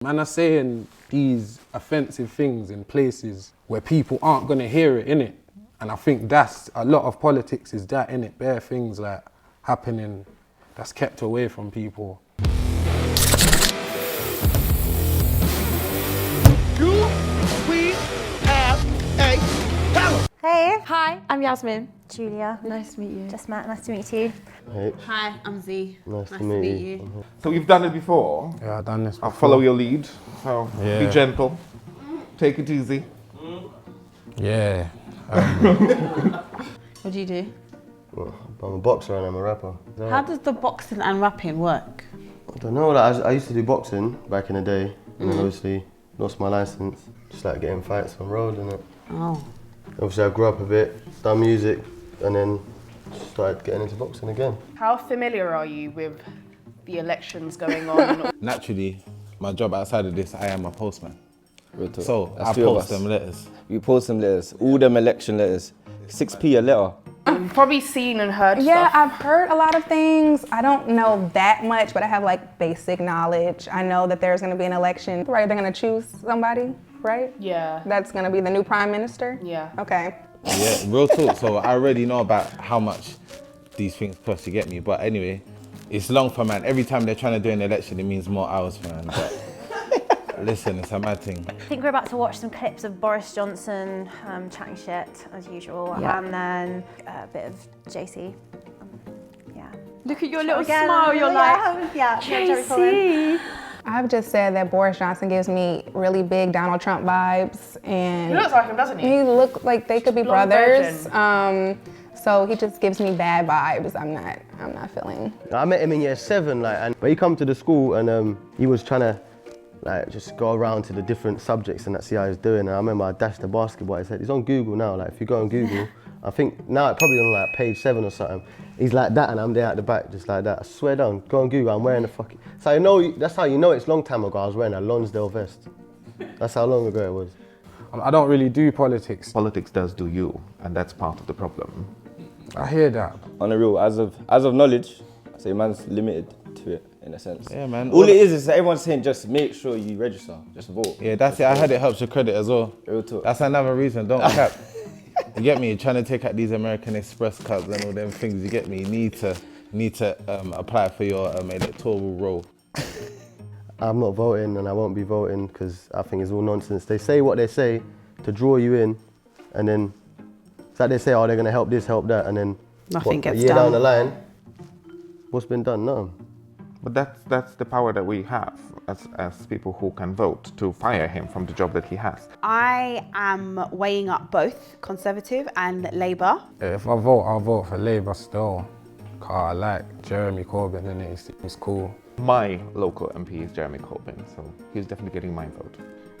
Man are saying these offensive things in places where people aren't going to hear it, innit? And I think that's, a lot of politics is that, innit? Bare things like happening that's kept away from people. Hey. Hi, I'm Yasmin. Julia. Nice to meet you. Just met. Nice to meet you. Hey. Hi, I'm Z. Nice to meet you. So you've done it before. Yeah, I've done this before. I'll follow your lead. So Yeah. be gentle. Take it easy. Yeah. What do you do? Well, I'm a boxer and I'm a rapper. How does the boxing and rapping work? I don't know, like, I used to do boxing back in the day, and then obviously lost my license. Just like getting fights on road and it. Oh. Obviously I grew up a bit, done music, and then started getting into boxing again. How familiar are you with the elections going on? Naturally, my job outside of this, I am a postman. So That's I two of post us. them letters. We post some letters, all them election letters. 6p a letter. You've probably seen and heard Yeah, stuff. I've heard a lot of things. I don't know that much, but I have like basic knowledge. I know that there's gonna be an election, right? They're gonna choose somebody, right? Yeah. That's gonna be the new prime minister? Yeah. Okay. Yeah, real talk. So I already know about how much these things cost to get me. But anyway, it's long for man. Every time they're trying to do an election, it means more hours for man. But listen, it's a mad thing. I think we're about to watch some clips of Boris Johnson chatting shit as usual, Yeah. and then a bit of JC. Yeah. Look at your little Again, smile, you're like, yeah, Jerry Corbyn. JC. I've just said that Boris Johnson gives me really big Donald Trump vibes, and He looks like him, doesn't he? he look like they could be Blonde brothers. version. So he just gives me bad vibes. I'm not feeling. I met him in year 7, but he come to the school and he was trying to just go around to the different subjects and see how he's doing. And I remember I dashed the basketball. I said, he's on Google now. Like if you go on Google, I think now it's probably on like page 7 or something. He's like that and I'm there at the back just like that. I swear down, go on Google, I'm wearing a fucking... So you know, that's how you know it's a long time ago I was wearing a Lonsdale vest. That's how long ago it was. I don't really do politics. Politics does do you, and that's part of the problem. I hear that. On the real, as of knowledge, I say man's limited to it in a sense. Yeah, man. All it is that everyone's saying just make sure you register, just vote. Yeah, that's it. I heard it helps your credit as well. Real talk. That's another reason. Don't cap. You get me? You're trying to take out these American Express cards and all them things. You get me? You need to apply for your electoral role. I'm not voting and I won't be voting because I think it's all nonsense. They say what they say to draw you in, and then it's like they say, oh, they're gonna help this, help that, and then Nothing gets a year done. down the line, what's been done? Nothing. But that's the power that we have as people who can vote to fire him from the job that he has. I am weighing up both Conservative and Labour. If I vote, I'll vote for Labour still. Cause I like Jeremy Corbyn, innit? He's cool. My local MP is Jeremy Corbyn, so he's definitely getting my vote.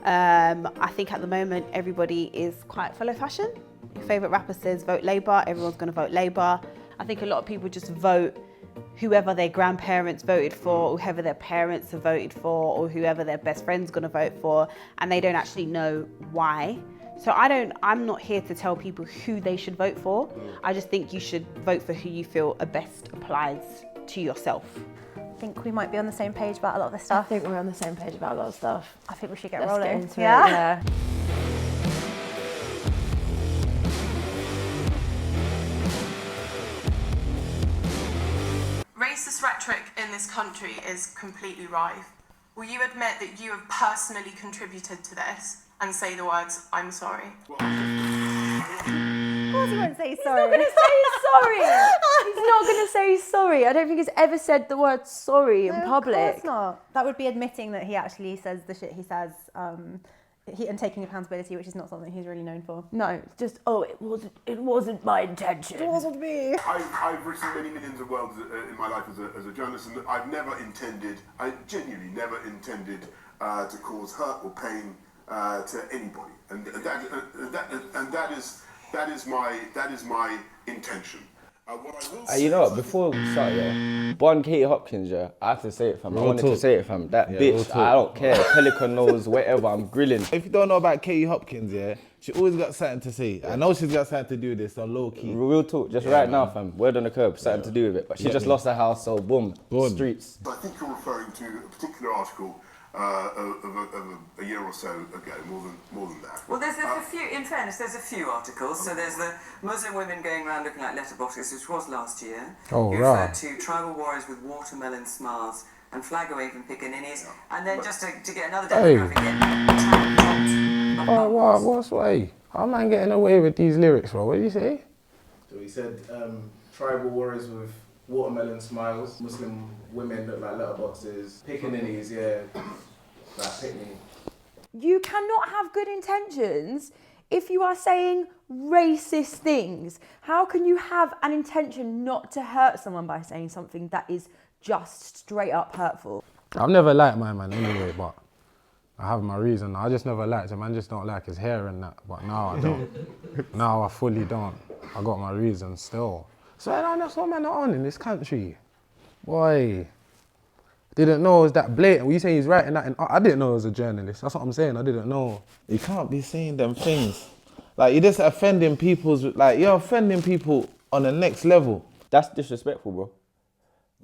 I think at the moment everybody is quite full of fashion. Your favourite rapper says vote Labour, everyone's going to vote Labour. I think a lot of people just vote whoever their grandparents voted for, or whoever their parents have voted for, or whoever their best friend's going to vote for, and they don't actually know why. So I'm not here to tell people who they should vote for. I just think you should vote for who you feel best applies to yourself. I think we might be on the same page about a lot of this I stuff. think we're on the same page about a lot of stuff. I think we should get Let's rolling. get into yeah? it, yeah. Racist rhetoric in this country is completely rife. Will you admit that you have personally contributed to this and say the words, I'm sorry? Of course he won't say sorry. He's not going to say sorry. He's not going to say sorry. I don't think he's ever said the word sorry in public. Of course not. That would be admitting that he actually says the shit he says and taking accountability, which is not something he's really known for. No, just, it wasn't my intention. It wasn't me. I've written many millions of words in my life as a journalist, and I genuinely never intended to cause hurt or pain to anybody, and that is my intention. You know what, before we start, yeah, Bon Katie Hopkins, yeah, I have to say it, fam. I wanted to say it, fam. That bitch, I don't care. Pelican nose, whatever, I'm grilling. If you don't know about Katie Hopkins, yeah, she always got something to say. I know she's got something to do with this on low key. Real talk, just right now, fam. Word on the curb, something to do with it. But she just lost her house, so boom, streets. I think you're referring to a particular article of a year or so ago, more than that. Well, there's a few. In fairness, there's a few articles. So there's the Muslim women going around looking like letterboxes, which was last year. Oh, you right. referred to tribal warriors with watermelon smiles and flag waving pickaninnies, and then just to get another demographic in. Oh, what's way? How am I getting away with these lyrics, bro? What did you say? So he said, tribal warriors with watermelon smiles, Muslim women look like letterboxes, pickaninnies, yeah, like pick me. You cannot have good intentions if you are saying racist things. How can you have an intention not to hurt someone by saying something that is just straight up hurtful? I've never liked my man anyway, but I have my reason. I just never liked him. I just don't like his hair and that. But now I don't. Now I fully don't. I got my reasons still. So that's what man are on in this country. Boy. Didn't know it was that blatant. When you say he's writing that, I didn't know he was a journalist. That's what I'm saying. I didn't know. You can't be saying them things. Like, you're just offending you're offending people on the next level. That's disrespectful, bro.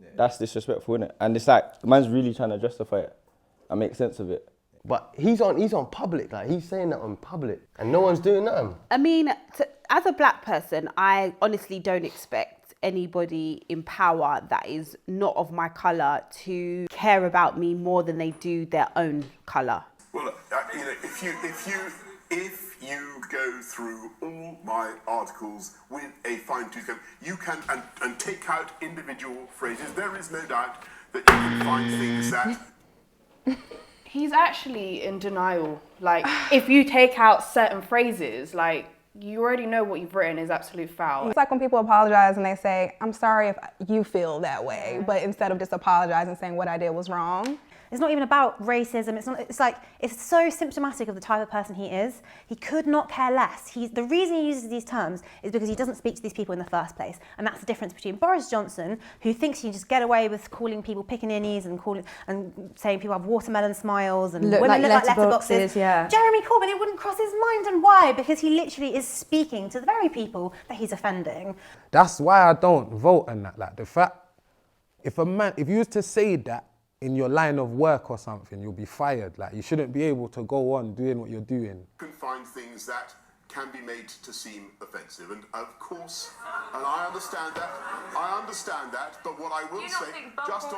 Yeah. That's disrespectful, innit? And it's like, the man's really trying to justify it and make sense of it. But he's on public, like he's saying that on public and no one's doing nothing. I mean, as a black person, I honestly don't expect anybody in power that is not of my colour to care about me more than they do their own colour. Well, if you go through all my articles with a fine-tooth comb, you can and take out individual phrases. There is no doubt that you can find things that. He's actually in denial. Like, if you take out certain phrases, like, you already know what you've written is absolute foul. It's like when people apologize and they say, I'm sorry if you feel that way, but instead of just apologizing and saying what I did was wrong. It's not even about racism. It's so symptomatic of the type of person he is. He could not care less. The reason he uses these terms is because he doesn't speak to these people in the first place. And that's the difference between Boris Johnson, who thinks he can just get away with calling people pickaninnies and saying people have watermelon smiles and women look like letterboxes. Yeah. Jeremy Corbyn, it wouldn't cross his mind. And why? Because he literally is speaking to the very people that he's offending. That's why I don't vote and that. Like the fact, if you was to say that in your line of work or something, you'll be fired. Like, you shouldn't be able to go on doing what you're doing. You can find things that can be made to seem offensive, and of course, and I understand that, but what I will say, just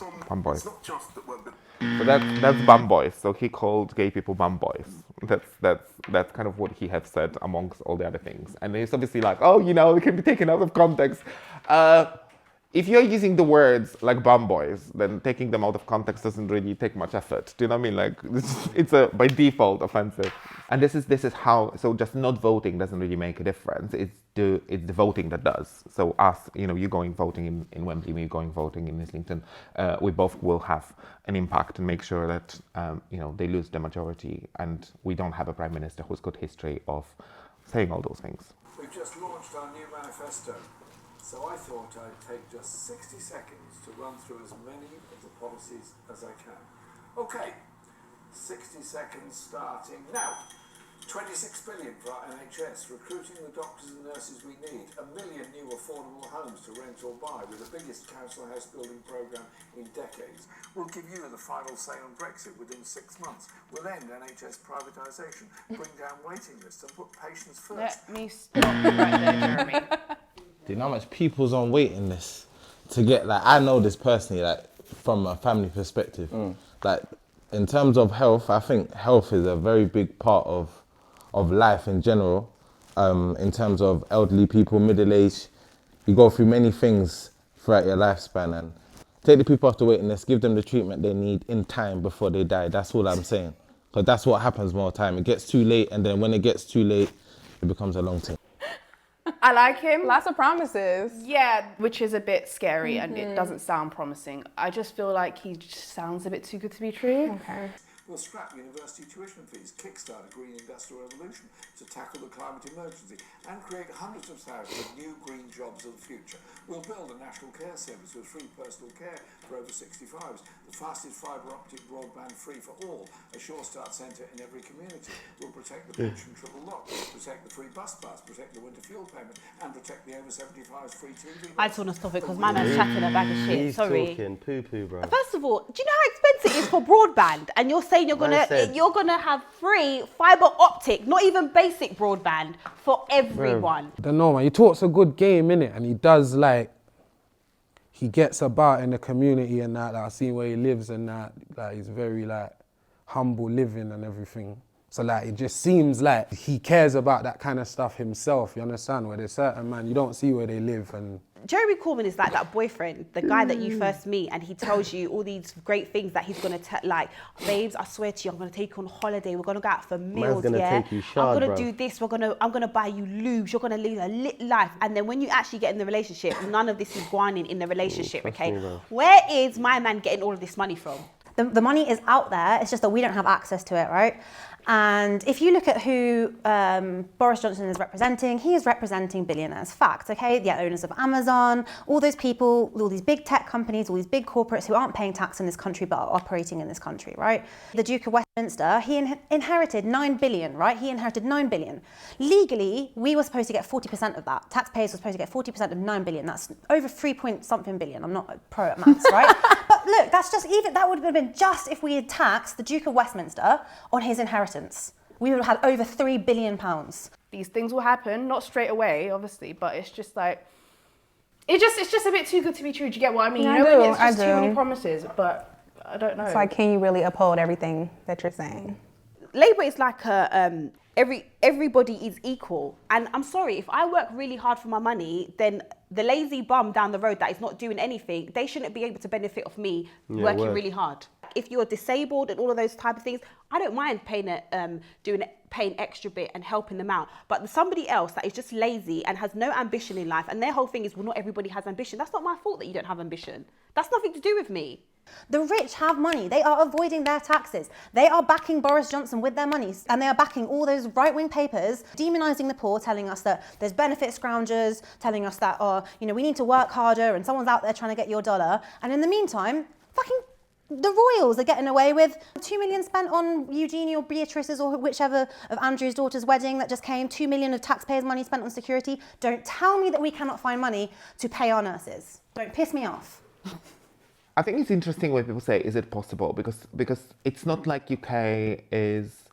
on bum boys. It's not just that we're. So that's bum boys. So he called gay people bum boys. That's kind of what he has said amongst all the other things. And it's obviously like, it can be taken out of context. If you're using the words like bum boys, then taking them out of context doesn't really take much effort. Do you know what I mean? Like, it's by default offensive. And this is how, so just not voting doesn't really make a difference. It's the voting that does. So us, you going voting in Wembley, me going voting in Islington, we both will have an impact and make sure that, they lose the majority and we don't have a prime minister who's got history of saying all those things. We've just launched our new manifesto. So I thought I'd take just 60 seconds to run through as many of the policies as I can. Okay, 60 seconds starting now. 26 billion for our NHS, recruiting the doctors and nurses we need, 1 million new affordable homes to rent or buy with the biggest council house building programme in decades. We'll give you the final say on Brexit within 6 months. We'll end NHS privatisation, bring down waiting lists and put patients first. Let me stop right there, Jeremy. Do you know how much people's on waiting lists to get, I know this personally, from a family perspective. In terms of health, I think health is a very big part of life in general. In terms of elderly people, middle age, you go through many things throughout your lifespan, and take the people off the waiting list, give them the treatment they need in time before they die. That's all I'm saying. Because that's what happens more time. It gets too late, and then when it gets too late, it becomes a long thing. I like him. Lots of promises. Yeah, which is a bit scary and it doesn't sound promising. I just feel like he just sounds a bit too good to be true. Okay. We'll scrap university tuition fees, kickstart a green industrial revolution to tackle the climate emergency and create hundreds of thousands of new green jobs of the future. We'll build a national care service with free personal care for over 65s the fastest fibre optic broadband free for all, a Sure Start centre in every community. We'll protect the pension triple lock, protect the free bus pass, protect the winter fuel payment, and protect the over 75s free TV. I just want to stop it because my man's chatting a bag of shit. He's Sorry. talking poo-poo, bro. First of all, do you know how expensive it is for broadband? And you're saying you're gonna have free fibre optic, not even basic broadband for everyone. I don't know, man. He talks a good game, innit? And he does, like, he gets about in the community and that. Like, I've seen where he lives and that. Like, he's very, like, humble living and everything. So, like, it just seems like he cares about that kind of stuff himself, you understand? Where there's certain man, you don't see where they live and... Jeremy Corbyn is like that boyfriend, the guy that you first meet, and he tells you all these great things that he's gonna like, babes, I swear to you, I'm gonna take you on holiday. We're gonna go out for meals, take you shard, I'm gonna bro. do this. I'm gonna buy you lubes. You're gonna live a lit life. And then when you actually get in the relationship, none of this is guaning in the relationship. Okay, where is my man getting all of this money from? The money is out there. It's just that we don't have access to it, right? And if you look at who Boris Johnson is representing, he is representing billionaires. Fact, okay? The owners of Amazon, all those people, all these big tech companies, all these big corporates who aren't paying tax in this country but are operating in this country, right? The Duke of Westminster, he inherited 9 billion, right? He inherited 9 billion. Legally, we were supposed to get 40% of that. Taxpayers were supposed to get 40% of 9 billion. That's over 3-point-something billion. I'm not a pro at maths, right? But look, that's just even, that would have been just if we had taxed the Duke of Westminster on his inheritance. We would have had over £3 billion. These things will happen, not straight away, obviously, but it's just like, it's just a bit too good to be true. Do you get what I mean? Yeah, you know, when it's I just do. too many promises, but I don't know. It's like, can you really uphold everything that you're saying? Labour is like a everybody is equal, and I'm sorry, if I work really hard for my money, then the lazy bum down the road that is not doing anything, they shouldn't be able to benefit off me working really hard. If you're disabled and all of those type of things, I don't mind paying extra bit and helping them out. But somebody else that is just lazy and has no ambition in life, and their whole thing is, well, not everybody has ambition. That's not my fault that you don't have ambition. That's nothing to do with me. The rich have money. They are avoiding their taxes. They are backing Boris Johnson with their money, and they are backing all those right-wing papers, demonising the poor, telling us that there's benefit scroungers, telling us that, we need to work harder and someone's out there trying to get your dollar. And in the meantime, fucking the royals are getting away with 2 million spent on Eugenie or Beatrice's or whichever of Andrew's daughter's wedding that just came, 2 million of taxpayers' money spent on security. Don't tell me that we cannot find money to pay our nurses. Don't piss me off. I think it's interesting when people say, is it possible? Because it's not like UK is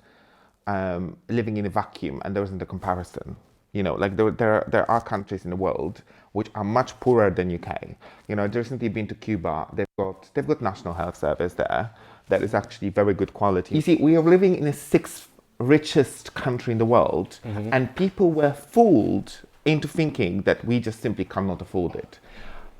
living in a vacuum and there isn't a comparison. You know, like there are countries in the world which are much poorer than UK. You know, I've recently been to Cuba. They've got National Health Service there that is actually very good quality. You see, we are living in the 6th richest country in the world, and people were fooled into thinking that we just simply cannot afford it.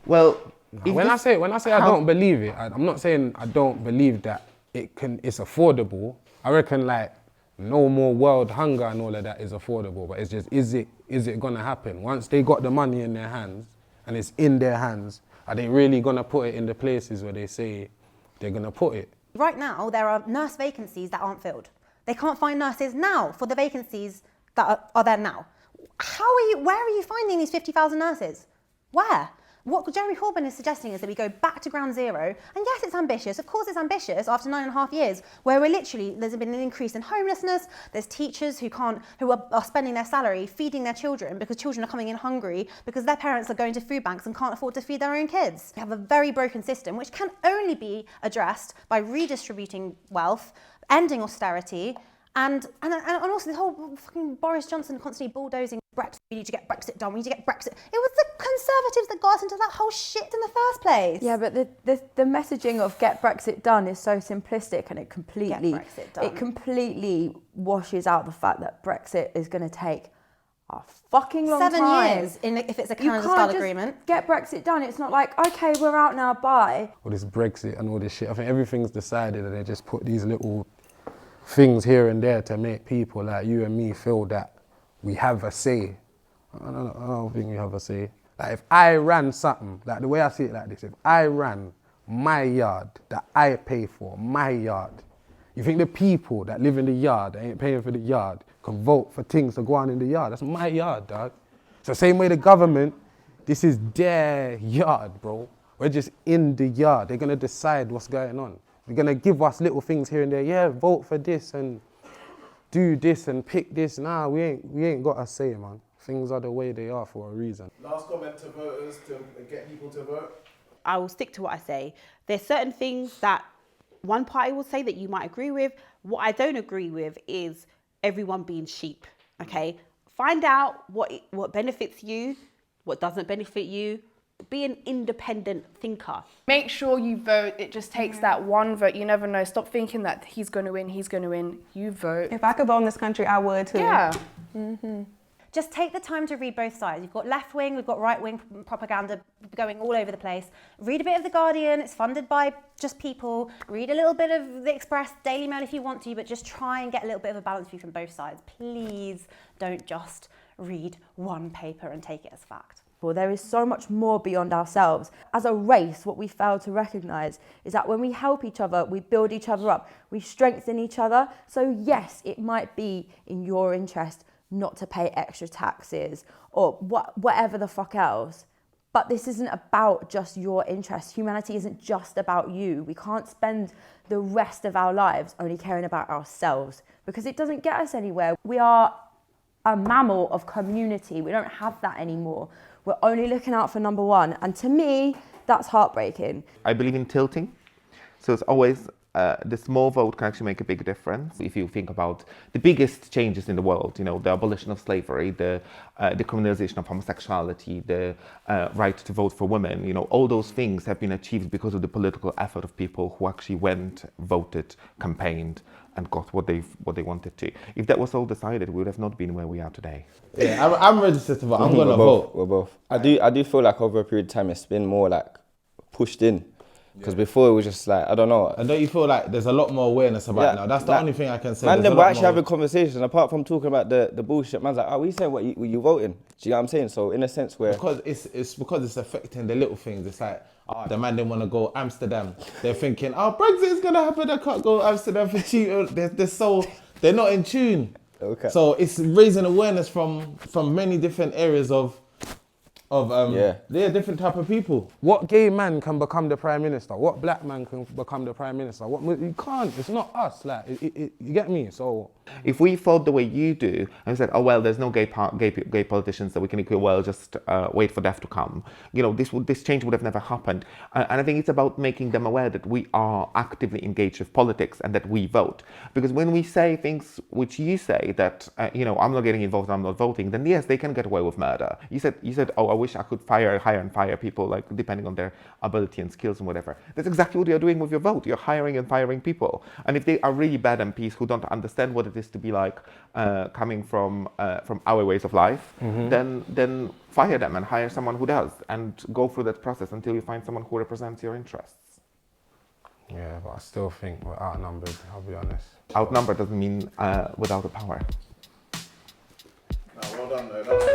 Well, when I say I don't believe it, I'm not saying I don't believe that it's affordable. I reckon like no more world hunger and all of that is affordable, but it's just, is it gonna happen? Once they got the money in their hands and it's in their hands, are they really gonna put it in the places where they say they're gonna put it? Right now, there are nurse vacancies that aren't filled. They can't find nurses now for the vacancies that are there now. Where are you finding these 50,000 nurses? Where? What Jeremy Corbyn is suggesting is that we go back to ground zero. And yes, it's ambitious. Of course it's ambitious after 9.5 years, where there's been an increase in homelessness. There's teachers who are spending their salary feeding their children because children are coming in hungry because their parents are going to food banks and can't afford to feed their own kids. We have a very broken system, which can only be addressed by redistributing wealth, ending austerity, and also the whole fucking Boris Johnson constantly bulldozing Brexit. We need to get Brexit done. We need to get Brexit. It was the Conservatives that got us into that whole shit in the first place. Yeah, but the messaging of get Brexit done is so simplistic, and it completely washes out the fact that Brexit is going to take a fucking long 7 time. years if it's a Canada-style agreement. Get Brexit done. It's not like, okay, we're out now, bye. All this Brexit and all this shit. I think everything's decided, and they just put these little things here and there to make people like you and me feel that we have a say. I don't think we have a say. Like if I ran something, like the way I see it like this, if I ran my yard that I pay for, my yard, you think the people that live in the yard, that ain't paying for the yard, can vote for things to go on in the yard? That's my yard, dog. It's the same way the government, this is their yard, bro. We're just in the yard. They're gonna decide what's going on. They're gonna give us little things here and there. Yeah, vote for this and do this and pick this. Nah, we ain't got a say, man. Things are the way they are for a reason. Last comment to voters to get people to vote. I will stick to what I say. There's certain things that one party will say that you might agree with. What I don't agree with is everyone being sheep, okay? Find out what benefits you, what doesn't benefit you. Be an independent thinker. Make sure you vote. It just takes that one vote. You never know. Stop thinking that he's going to win, You vote. If I could vote in this country, I would too. Yeah. Just take the time to read both sides. You've got left wing, we've got right wing propaganda going all over the place. Read a bit of The Guardian, it's funded by just people. Read a little bit of The Express, Daily Mail if you want to, but just try and get a little bit of a balance view from both sides. Please don't just read one paper and take it as fact. Well, there is so much more beyond ourselves. As a race, what we fail to recognise is that when we help each other, we build each other up, we strengthen each other. So yes, it might be in your interest not to pay extra taxes or whatever the fuck else. But this isn't about just your interest. Humanity isn't just about you. We can't spend the rest of our lives only caring about ourselves because it doesn't get us anywhere. We are a mammal of community. We don't have that anymore. We're only looking out for number one. And to me, that's heartbreaking. I believe in tilting. So it's always the small vote can actually make a big difference. If you think about the biggest changes in the world, you know, the abolition of slavery, the decriminalization of homosexuality, the right to vote for women, you know, all those things have been achieved because of the political effort of people who actually went, voted, campaigned, and got what they wanted to. If that was all decided, we would have not been where we are today. Yeah, I'm registered to vote. I'm gonna vote. We're both. I do feel like over a period of time it's been more like pushed in. Because before it was just like, I don't know. And don't you feel like there's a lot more awareness about it now? That's the only thing I can say. Man, then we're actually having conversations, apart from talking about the bullshit. Man's like, oh, we saying what you voting? Do you know what I'm saying? So in a sense where... Because it's affecting the little things. It's like, the man didn't want to go Amsterdam. They're thinking, Brexit is going to happen. I can't go Amsterdam for cheap. They're not in tune. Okay. So it's raising awareness from many different areas of different type of people. What gay man can become the prime minister? What black man can become the prime minister? You can't. It's not us. Like, you get me? So if we thought the way you do and said, oh well, there's no gay politicians, so we can just wait for death to come. You know, this change would have never happened. And I think it's about making them aware that we are actively engaged with politics and that we vote. Because when we say things which you say that I'm not getting involved, I'm not voting, then yes, they can get away with murder. You said, oh, I wish I could hire and fire people, like depending on their ability and skills and whatever. That's exactly what you're doing with your vote. You're hiring and firing people. And if they are really bad MPs who don't understand what it is to be like coming from our ways of life, then fire them and hire someone who does, and go through that process until you find someone who represents your interests. Yeah, but I still think we're outnumbered, I'll be honest. Outnumbered doesn't mean without the power. No, well done though.